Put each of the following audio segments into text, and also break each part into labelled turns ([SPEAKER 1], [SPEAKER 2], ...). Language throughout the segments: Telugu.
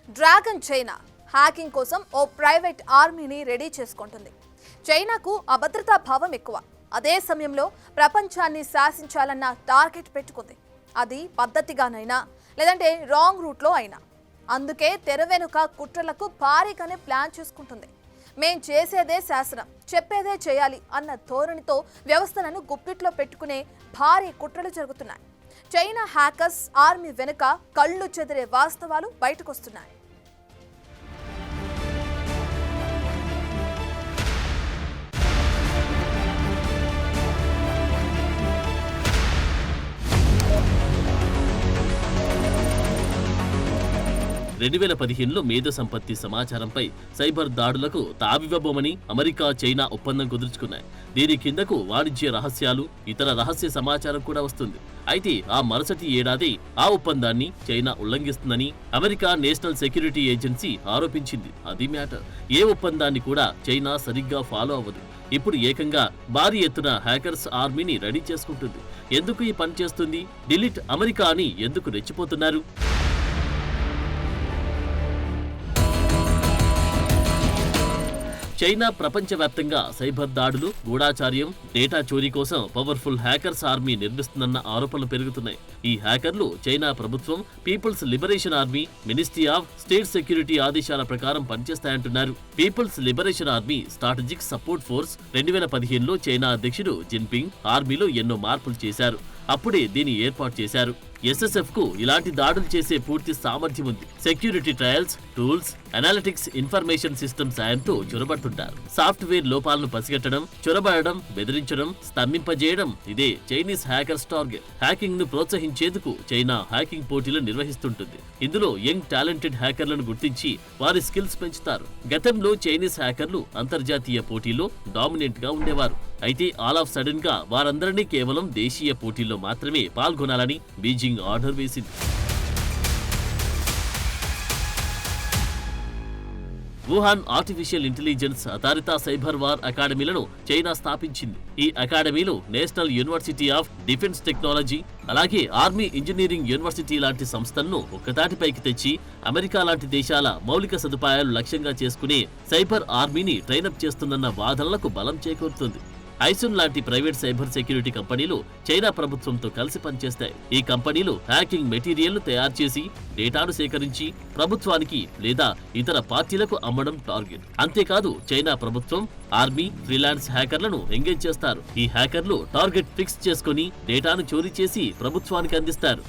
[SPEAKER 1] డ్రాగన్ చైనా హ్యాకింగ్ కోసం ఓ ప్రైవేట్ ఆర్మీని రెడీ చేసుకుంటుంది. చైనాకు అభద్రతా భావం ఎక్కువ. అదే సమయంలో ప్రపంచాన్ని శాసించాలన్న టార్గెట్ పెట్టుకుంది. అది పద్ధతిగానైనా లేదంటే రాంగ్ రూట్లో అయినా. అందుకే తెర వెనుక కుట్రలకు భారీగానే ప్లాన్ చేసుకుంటుంది. మేం చేసేదే శాసనం, చెప్పేదే చేయాలి అన్న ధోరణితో వ్యవస్థలను గుప్పిట్లో పెట్టుకునే భారీ కుట్రలు జరుగుతున్నాయి. చైనా హ్యాకర్స్ ఆర్మీ వెనుక కళ్ళు చెదిరే వాస్తవాలు బయటకొస్తున్నాయి.
[SPEAKER 2] మేధో సంపత్తి సమాచారంపై సైబర్ దాడులకు తావివ్వబోమని అమెరికా, చైనా ఒప్పందం కుదుర్చుకున్నాయి. దీని కిందకు వాణిజ్య రహస్యాలు, ఇతర రహస్య సమాచారం కూడా వస్తుంది. అయితే ఆ మరుసటి ఏడాది ఆ ఒప్పందాన్ని చైనా ఉల్లంఘిస్తుందని అమెరికా నేషనల్ సెక్యూరిటీ ఏజెన్సీ ఆరోపించింది. అది మ్యాటర్. ఏ ఒప్పందాన్ని కూడా చైనా సరిగ్గా ఫాలో అవ్వదు. ఇప్పుడు ఏకంగా భారీ ఎత్తున హ్యాకర్స్ ఆర్మీని రెడీ చేసుకుంటుంది. ఎందుకు ఈ పని చేస్తుంది? డిలీట్ అమెరికా అని ఎందుకు రెచ్చిపోతున్నారు? చైనా ప్రపంచవ్యాప్తంగా సైబర్ దాడులు, గూఢాచార్యం, డేటా చోరీ కోసం పవర్ఫుల్ హ్యాకర్స్ ఆర్మీ నిర్మిస్తుందన్న ఆరోపణలు పెరుగుతున్నాయి. ఈ హ్యాకర్లు చైనా ప్రభుత్వం, people's liberation army, ministry of state security ఆదేశాల ప్రకారం పనిచేస్తాయంటున్నారు. People's liberation army strategic support force 2015లో చైనా అధ్యక్షుడు జిన్పింగ్ ఆర్మీలో ఎన్నో మార్పులు చేశారు. అప్పుడే దీన్ని ఏర్పాటు చేశారు. ఎస్ఎస్ఎఫ్ కు ఇలాంటి దాడులు చేసే పూర్తి సామర్థ్యం ఉంది. Security trials, tools, analytics, information system సాయంతో చొరబడుతుంటారు. సాఫ్ట్వేర్ లోపాలను పసిగట్టడం, చొరబడడం, బెదిరించడం, స్తంభింపజేయడం ఇదే చైనీస్ హ్యాకర్స్ టార్గెట్. హ్యాకింగ్ ను ప్రోత్సహించేందుకు చైనా హ్యాకింగ్ పోటీలు నిర్వహిస్తుంటుంది. ఇందులో యంగ్ టాలెంటెడ్ హ్యాకర్లను గుర్తించి వారి స్కిల్స్ పెంచుతారు. గతంలో చైనీస్ హ్యాకర్లు అంతర్జాతీయ పోటీల్లో డామినెంట్ గా ఉండేవారు. అయితే ఆల్ ఆఫ్ సడన్ గా వారందరినీ కేవలం దేశీయ పోటీల్లో మాత్రమే పాల్గొనాలని బీజింగ్ ఆర్డర్ వేసింది. Wuhan artificial intelligence authority cyber war అకాడమీలను చైనా స్థాపించింది. ఈ అకాడమీలు national university of defence technology, అలాగే ఆర్మీ ఇంజనీరింగ్ యూనివర్సిటీ లాంటి సంస్థలను ఒక్కతాటిపైకి తెచ్చి అమెరికా లాంటి దేశాల మౌలిక సదుపాయాలు లక్ష్యంగా చేసుకునే సైబర్ ఆర్మీని ట్రైనప్ చేస్తుందన్న వాదనలకు బలం చేకూరుతుంది. ఐసున్ లాంటి ప్రైవేట్ సైబర్ సెక్యూరిటీ కంపెనీలు చైనా ప్రభుత్వంతో కలిసి పనిచేస్తాయి. ఈ కంపెనీలు హ్యాకింగ్ మెటీరియల్ను తయారు చేసి డేటాను సేకరించి ప్రభుత్వానికి లేదా ఇతర పార్టీలకు అమ్మడం టార్గెట్. అంతేకాదు చైనా ప్రభుత్వం ఆర్మీ, ఫ్రీలాన్స్ హ్యాకర్లను ఎంగేజ్ చేస్తారు. ఈ హ్యాకర్లు టార్గెట్ ఫిక్స్ చేసుకుని డేటాను చోరీ చేసి ప్రభుత్వానికి అందిస్తారు.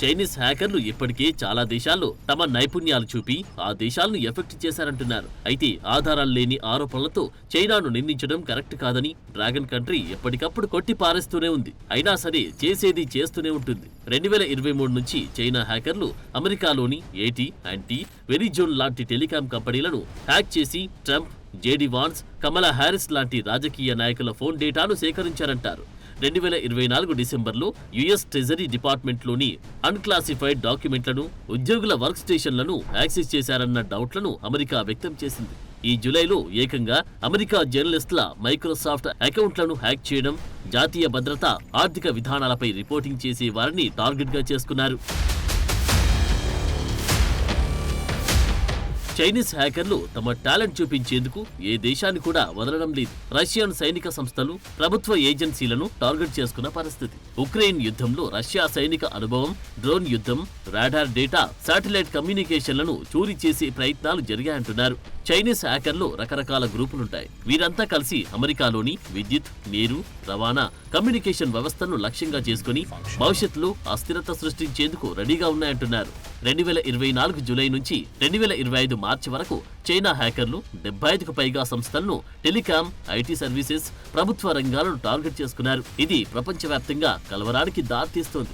[SPEAKER 2] చైనీస్ హ్యాకర్లు ఇప్పటికే చాలా దేశాల్లో తమ నైపుణ్యాలు చూపి ఆ దేశాలను ఎఫెక్ట్ చేశారంటున్నారు. అయితే ఆధారాలు లేని ఆరోపణలతో చైనాను నిందించడం కరెక్ట్ కాదని డ్రాగన్ కంట్రీ ఎప్పటికప్పుడు కొట్టి పారేస్తూనే ఉంది. అయినా సరే చేసేది చేస్తూనే ఉంటుంది. 2023 నుంచి చైనా హ్యాకర్లు అమెరికాలోని ఏటీ, యాంటీ, వెరిజోన్ లాంటి టెలికాం కంపెనీలను హ్యాక్ చేసి ట్రంప్, జేడీ వాన్స్, కమలా హ్యారిస్ లాంటి రాజకీయ నాయకుల ఫోన్ డేటాను సేకరించారంటారు. 2024 డిసెంబర్లో యుఎస్ ట్రెజరీ డిపార్ట్మెంట్లోని అన్క్లాసిఫైడ్ డాక్యుమెంట్లను, ఉద్యోగుల వర్క్ స్టేషన్లను యాక్సెస్ చేశారన్న డౌట్లను అమెరికా వ్యక్తం చేసింది. ఈ జూలైలో ఏకంగా అమెరికా జర్నలిస్టుల మైక్రోసాఫ్ట్ అకౌంట్లను హ్యాక్ చేయడం, జాతీయ భద్రత, ఆర్థిక విధానాలపై రిపోర్టింగ్ చేసే వారిని టార్గెట్గా చేసుకున్నారు. చైనీస్ హ్యాకర్లు తమ టాలెంట్ చూపించేందుకు ఏ దేశాన్ని కూడా వదలడం లేదు. రష్యన్ సైనిక సంస్థలు, ప్రభుత్వ ఏజెన్సీలను టార్గెట్ చేసుకున్న పరిస్థితి. ఉక్రెయిన్ యుద్ధంలో రష్యా సైనిక అనుభవం, డ్రోన్ యుద్ధం, రాడార్ డేటా, శాటిలైట్ కమ్యూనికేషన్లను చోరీ చేసే ప్రయత్నాలు జరిగాయంటున్నారు. చైనీస్ హ్యాకర్లు రకరకాల గ్రూపులుంటాయి. వీరంతా కలిసి అమెరికాలోని విద్యుత్, నీరు, రవాణా, కమ్యూనికేషన్ వ్యవస్థను లక్ష్యంగా చేసుకుని భవిష్యత్తులో అస్థిరత సృష్టించేందుకు రెడీగా ఉన్నాయంటున్నారు. 2024 జూలై నుంచి 2025 మార్చి వరకు చైనా హ్యాకర్లు 75కు పైగా సంస్థలను, టెలికాం, ఐటీ సర్వీసెస్, ప్రభుత్వ రంగాలను టార్గెట్ చేసుకున్నారు. ఇది ప్రపంచవ్యాప్తంగా కలవరానికి దారితీస్తోంది.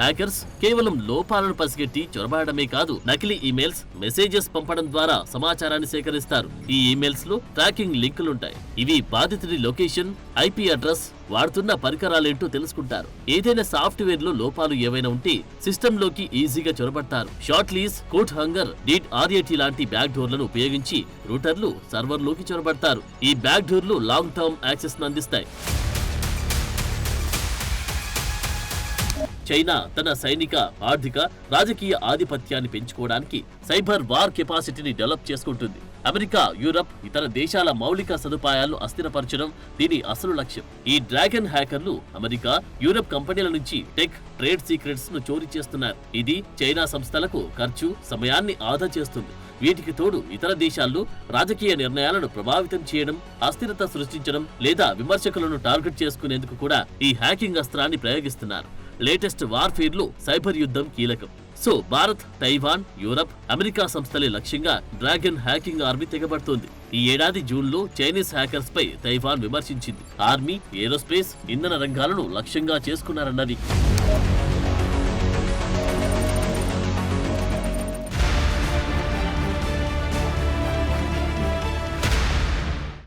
[SPEAKER 2] హ్యాకర్స్ కేవలం లోపాలను పసిగట్టి చొరబాడమే కాదు, నకిలీ ఈమెయిల్స్, మెసేజెస్ పంపడం ద్వారా సమాచారాన్ని సేకరిస్తారు. ఈ ఈమెయిల్స్ లో ట్రాకింగ్ లింకులుంటాయి. ఇవి బాధితుడి లొకేషన్, ఐపీ అడ్రస్, వాడుతున్న పరికరాలేంటో తెలుసుకుంటారు. ఏదైనా సాఫ్ట్వేర్ లో లోపాలు ఏవైనా ఉంటే సిస్టమ్ లోకి ఈజీగా చొరబడతారు. Short leash, code hunger, DRAT లాంటి బ్యాక్ డోర్లను ఉపయోగించి రూటర్లు సర్వర్లోకి చొరబడతారు. ఈ బ్యాక్ డోర్లు లాంగ్ టర్మ్ యాక్సెస్ అందిస్తాయి. చైనా తన సైనిక, ఆర్థిక, రాజకీయ ఆధిపత్యాన్ని పెంచుకోవడానికి సైబర్ వార్ కెపాసిటీని డెవలప్ చేసుకుంటుంది. అమెరికా, యూరప్, ఇతర దేశాల మౌలిక సదుపాయాలను అస్థిరపరచడం దీని అసలు లక్ష్యం. ఈ డ్రాగన్ హ్యాకర్లు అమెరికా, యూరప్ కంపెనీల నుంచి టెక్, ట్రేడ్ సీక్రెట్స్ ను చోరీ చేస్తున్నారు. ఇది చైనా సంస్థలకు ఖర్చు, సమయాన్ని ఆదా చేస్తుంది. వీటికి తోడు ఇతర దేశాల్లో రాజకీయ నిర్ణయాలను ప్రభావితం చేయడం, అస్థిరత సృష్టించడం లేదా విమర్శకులను టార్గెట్ చేసుకునేందుకు కూడా ఈ హ్యాకింగ్ అస్త్రాన్ని ప్రయోగిస్తున్నారు. లేటెస్ట్ వార్ఫేర్ లో సైబర్ యుద్ధం కీలకం. So Bharat, Taiwan, Europe, America సంస్థలే లక్ష్యంగా డ్రాగన్ హ్యాకింగ్ ఆర్మీ తెగబడుతోంది. ఈ ఏడాది జూన్లో చైనీస్ హ్యాకర్స్ పై తైవాన్ విమర్శించింది. ఆర్మీ, ఏరోస్పేస్, ఇంధన రంగాలను లక్ష్యంగా చేసుకున్నారన్నది.